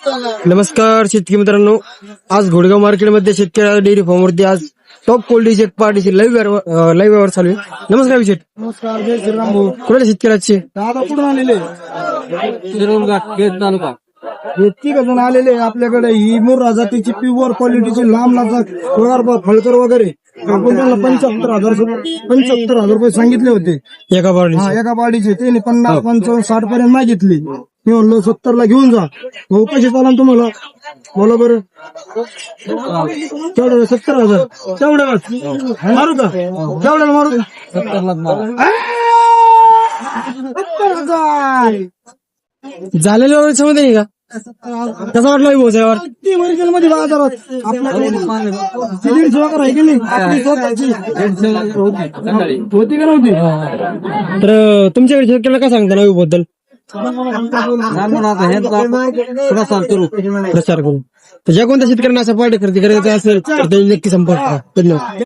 नमस्कार शेतकरी मित्रांनो, आज घोडगाव मार्केटमध्ये शेतकरी डेअरी फार्मवरती आज टॉप क्वालिटीचे पार्टीचे लाईव्ह व्यवहार चालू आहे. नमस्कार विषय. नमस्कार, जय श्रीराम भाऊ. कुठले शेतकऱ्याचे दादा कुठून आलेले? तालुका हे तिघ जण आलेले आपल्याकडे. ही मुर्रा जातीची प्युअर क्वालिटीची लांब लाचा फळकर वगैरे आपण त्यांना 75,000 रुपये सांगितले होते एका पार्टी. एका बाडीचे. त्यांनी 50, 55, 60 पर्यंत मागितली. मी म्हणलो 70 ला घेऊन जा. भाऊ कसे चाला तुम्हाला? बोला बरं. तेवढं 70,000 तेवढं मारू का? तेवढं मारू 70,000 झालेल्या व्यवहार समज नाही का? कसा वाटला व्यवसायावर? ती ओरिजिनल मध्ये बाजारात आपल्याकडे 150 वगैरे आहे की नाही? आपली स्वतःची होती का नव्हती? तर तुमच्याकडे शेतकऱ्याला काय सांगता नवी बद्दल प्रचार करू? तर ज्या कोणत्या शेतकऱ्यांना असं पार्टी खरेदी करायचं असेल तर त्यांनी नक्की संपर्क करा. धन्यवाद.